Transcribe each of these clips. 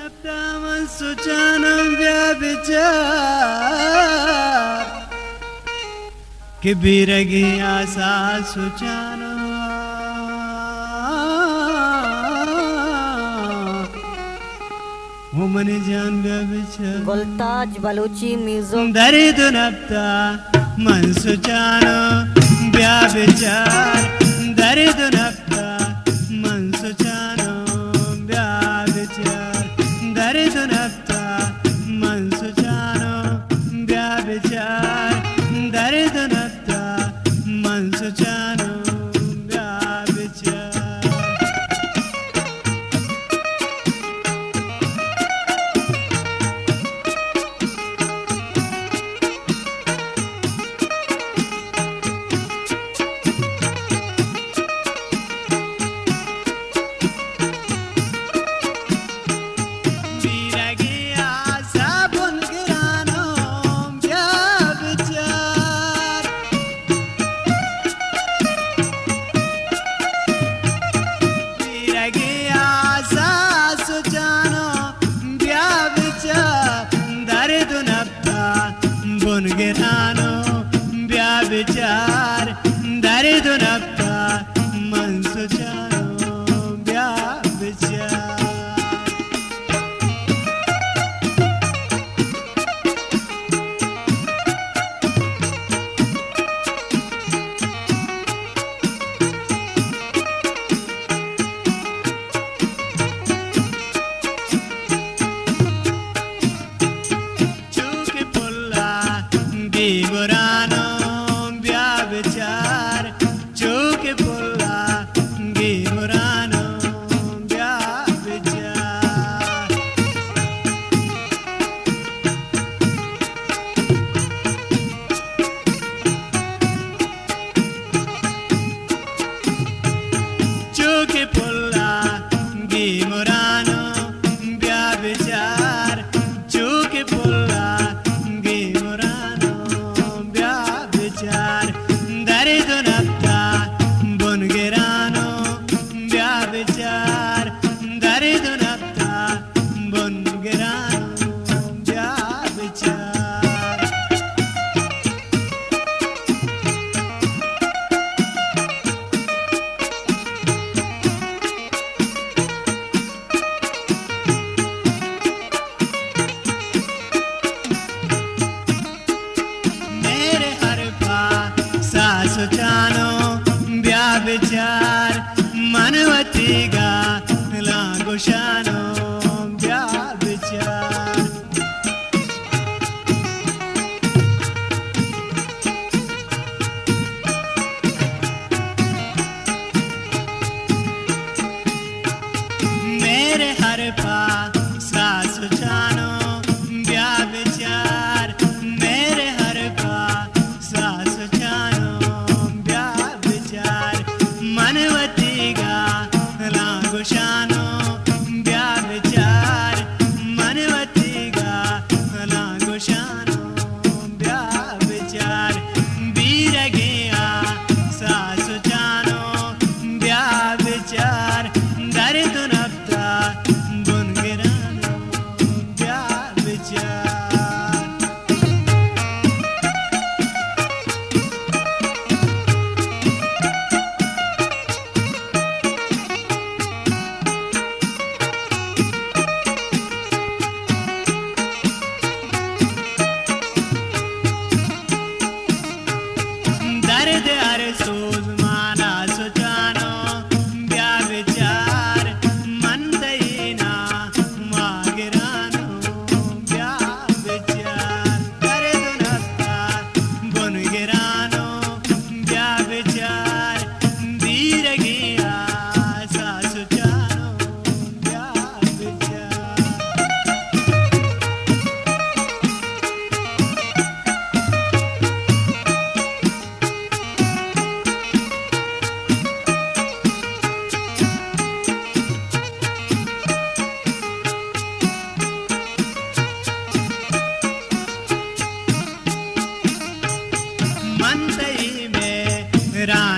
Naftaman sucanam vyabichar Ki biragi asa sucanam Woman jan vyabichar Gultaj Balochi music Darid nafta man sucanam vyabichar Darid nafta man sucanam vyabichar Darid nafta man sucanam vyabichar Darid nafta man sucanam vyabichar Gerano bia vichar darid nafta man suchano bia vichar Gurano bia vichar chuke pulla gurano bia vichar chuke pulla gurano bia vichar chuke pulla darid nafta bun gerano bia vichar darid nafta bun gerano bia vichar mere har pa सुचानो ब्या विचार मनवती गा लागुशानो ब्या विचार मेरे हर पा सुचानो ब्या विचार मेरे हर पा सुचानो मनवती गा लागुशानो ब्या विचार मनवती गा लागुशानो ब्या विचार बीरगिया सासुचानो ब्या विचार दर्द नफ्ता बुन गिरानो ब्या विचार दर्द हर सोज माना सुचानो ब्या विचार मन दईना मागिरानो ब्या विचार दर्द नफ्ता बुन गिरानो ब्या विचार दीर गिया सा सुचानो ब्या विचार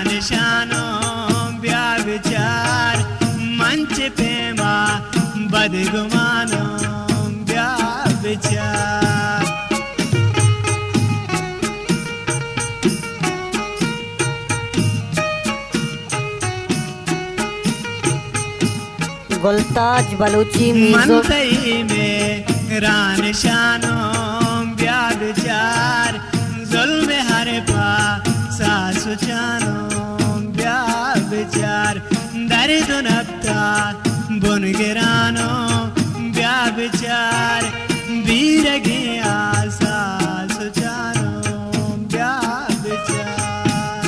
निशानो ब्या विचार मंच पे माँ बदगुमानो विचार गुलताज बलूची म्यूजिक मनतई में रान शानो ब्या विचार जुल्म हर पा सासु चानो ब्या विचार दर्द नक्ता बुन गिरानो ब्या विचार वीर गया सासु चानो ब्या विचार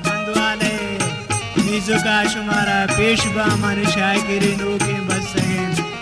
बंदवाले मीजो का शुमारा पेशवा मन शायरी नो के बस सके